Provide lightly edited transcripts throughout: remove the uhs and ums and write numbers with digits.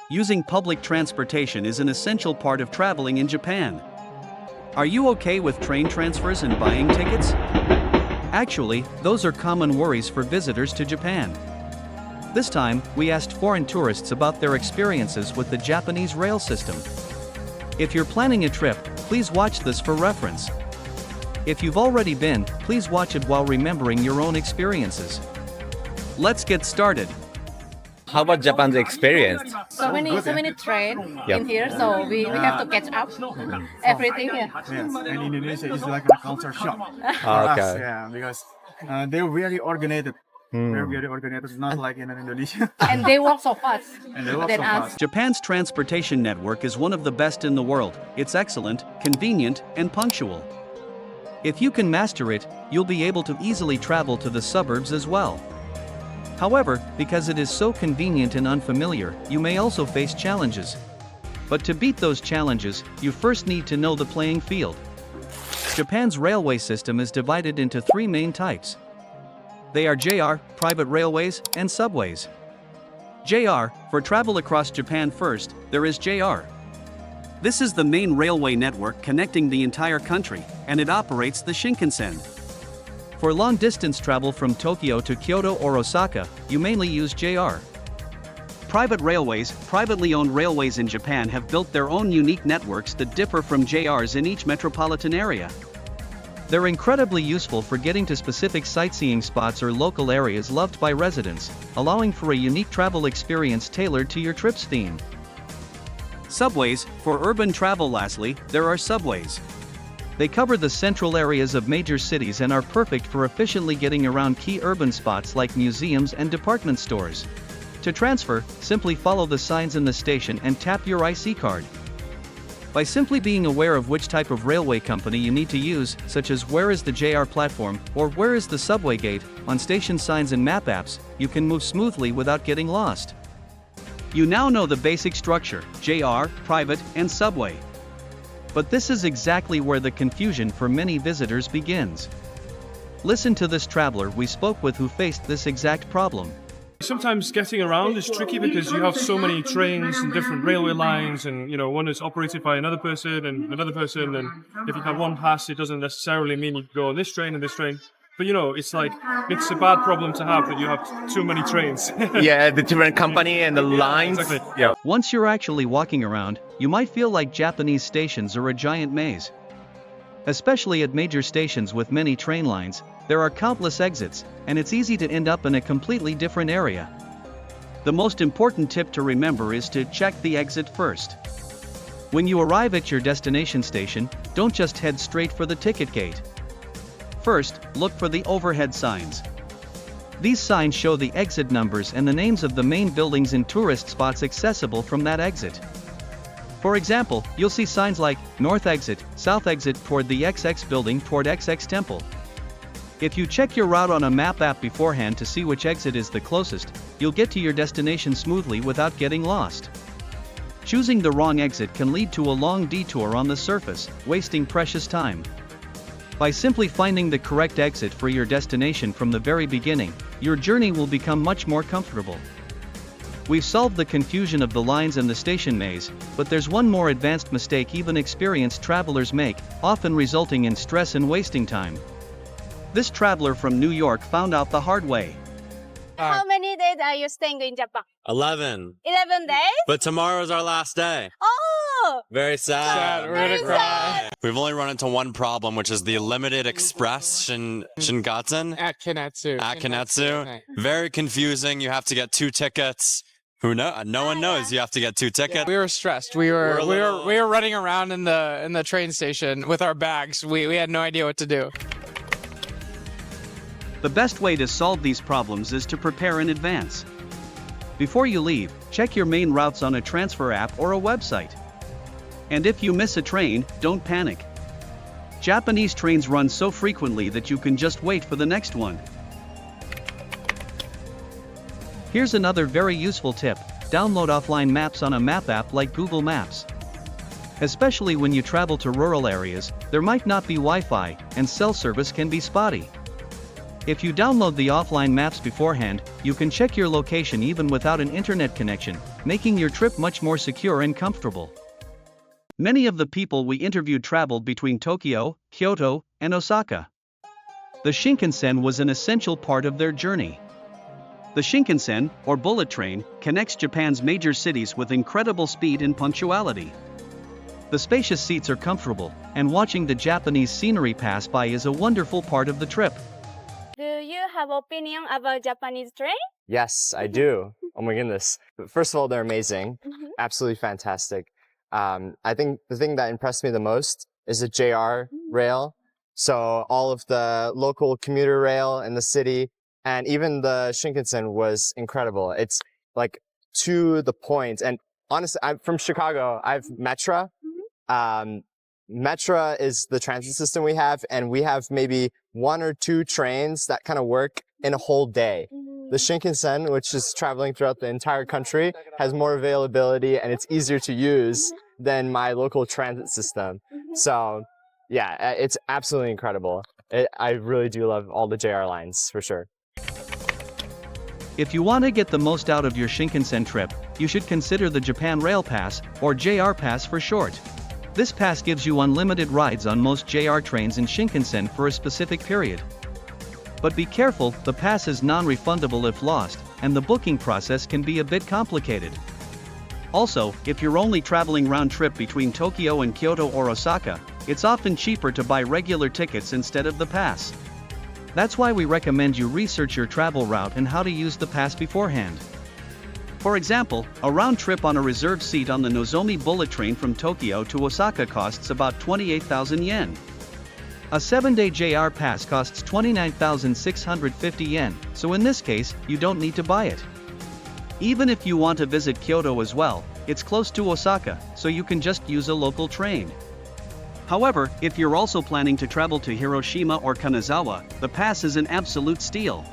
using public transportation is an essential part of traveling in Japan. Are you okay with train transfers and buying tickets? Actually, those are common worries for visitors to Japan. This time, we asked foreign tourists about their experiences with the Japanese rail system. If you're planning a trip, please watch this for reference. If you've already been, please watch it while remembering your own experiences. Let's get started. How about Japan's experience? So many train Yep. in here, so we have to catch up everything here. Yes, and Indonesia is like a culture shock for us, Okay. yeah, because they're very organized. They're very organized, not like in Indonesia. And they walk so fast And they walk than so us. fast. Japan's transportation network is one of the best in the world. It's excellent, convenient, and punctual. If you can master it, you'll be able to easily travel to the suburbs as well. However, because it is so convenient and unfamiliar, you may also face challenges. But to beat those challenges, you first need to know the playing field. Japan's railway system is divided into three main types. They are JR, private railways, and subways. JR, for travel across Japan first, there is JR. This is the main railway network connecting the entire country, and it operates the Shinkansen. For long-distance travel from Tokyo to Kyoto or Osaka, you mainly use JR. Private railways, privately owned railways in Japan have built their own unique networks that differ from JRs in each metropolitan area. They're incredibly useful for getting to specific sightseeing spots or local areas loved by residents, allowing for a unique travel experience tailored to your trip's theme. Subways, for urban travel. Lastly, there are subways. They cover the central areas of major cities and are perfect for efficiently getting around key urban spots like museums and department stores. To transfer, simply follow the signs in the station and tap your IC card. By simply being aware of which type of railway company you need to use, such as where is the JR platform or where is the subway gate, on station signs and map apps, you can move smoothly without getting lost. You now know the basic structure: JR, private, and subway. But this is exactly where the confusion for many visitors begins. Listen to this traveler we spoke with who faced this exact problem. Sometimes getting around is tricky because you have so many trains and different railway lines, and one is operated by another person, and if you have one pass, it doesn't necessarily mean you can go on this train and this train. But it's a bad problem to have that you have too many trains. Yeah, the different company and the lines. Exactly. Yeah. Once you're actually walking around, you might feel like Japanese stations are a giant maze. Especially at major stations with many train lines, there are countless exits, and it's easy to end up in a completely different area. The most important tip to remember is to check the exit first. When you arrive at your destination station, don't just head straight for the ticket gate. First, look for the overhead signs. These signs show the exit numbers and the names of the main buildings and tourist spots accessible from that exit. For example, you'll see signs like North Exit, South Exit toward the XX building toward XX Temple. If you check your route on a map app beforehand to see which exit is the closest, you'll get to your destination smoothly without getting lost. Choosing the wrong exit can lead to a long detour on the surface, wasting precious time. By simply finding the correct exit for your destination from the very beginning, your journey will become much more comfortable. We've solved the confusion of the lines and the station maze, but there's one more advanced mistake even experienced travelers make, often resulting in stress and wasting time. This traveler from New York found out the hard way. How many days are you staying in Japan? 11. 11 days? But tomorrow's our last day. Oh! Very sad. Very sad. We've only run into one problem, which is the limited express Shinkansen At Kanetsu. at Kanetsu. Very confusing. You have to get 2 tickets. Who know? No one knows you have to get 2 tickets. We were stressed. We were running around in the train station with our bags. We had no idea what to do. The best way to solve these problems is to prepare in advance. Before you leave, check your main routes on a transfer app or a website. And if you miss a train, don't panic. Japanese trains run so frequently that you can just wait for the next one. Here's another very useful tip: download offline maps on a map app like Google Maps. Especially when you travel to rural areas, there might not be Wi-Fi, and cell service can be spotty. If you download the offline maps beforehand, you can check your location even without an internet connection, making your trip much more secure and comfortable. Many of the people we interviewed traveled between Tokyo, Kyoto, and Osaka. The Shinkansen was an essential part of their journey. The Shinkansen, or bullet train, connects Japan's major cities with incredible speed and punctuality. The spacious seats are comfortable, and watching the Japanese scenery pass by is a wonderful part of the trip. Do you have opinion about Japanese train? Yes, I do. Oh my goodness. But first of all, they're amazing. Absolutely fantastic. I think the thing that impressed me the most is the JR rail. So all of the local commuter rail in the city and even the Shinkansen was incredible. It's like to the point. And honestly, I'm from Chicago. I have Metra. Metra is the transit system we have, and we have maybe 1 or 2 trains that kind of work in a whole day. The Shinkansen, which is traveling throughout the entire country, has more availability and it's easier to use than my local transit system. So yeah, it's absolutely incredible. I really do love all the JR lines, for sure. If you want to get the most out of your Shinkansen trip, you should consider the Japan Rail Pass, or JR Pass for short. This pass gives you unlimited rides on most JR trains in Shinkansen for a specific period. But be careful, the pass is non-refundable if lost, and the booking process can be a bit complicated. Also, if you're only traveling round-trip between Tokyo and Kyoto or Osaka, it's often cheaper to buy regular tickets instead of the pass. That's why we recommend you research your travel route and how to use the pass beforehand. For example, a round trip on a reserved seat on the Nozomi bullet train from Tokyo to Osaka costs about 28,000 yen. A 7-day JR pass costs 29,650 yen, so in this case, you don't need to buy it. Even if you want to visit Kyoto as well, it's close to Osaka, so you can just use a local train. However, if you're also planning to travel to Hiroshima or Kanazawa, the pass is an absolute steal.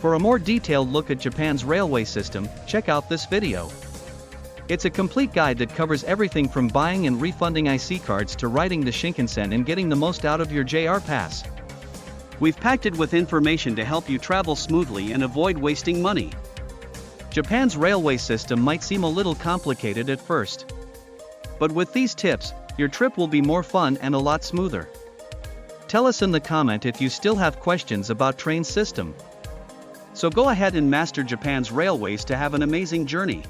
For a more detailed look at Japan's railway system, check out this video. It's a complete guide that covers everything from buying and refunding IC cards to riding the Shinkansen and getting the most out of your JR pass. We've packed it with information to help you travel smoothly and avoid wasting money. Japan's railway system might seem a little complicated at first. But with these tips, your trip will be more fun and a lot smoother. Tell us in the comment if you still have questions about train system. So go ahead and master Japan's railways to have an amazing journey.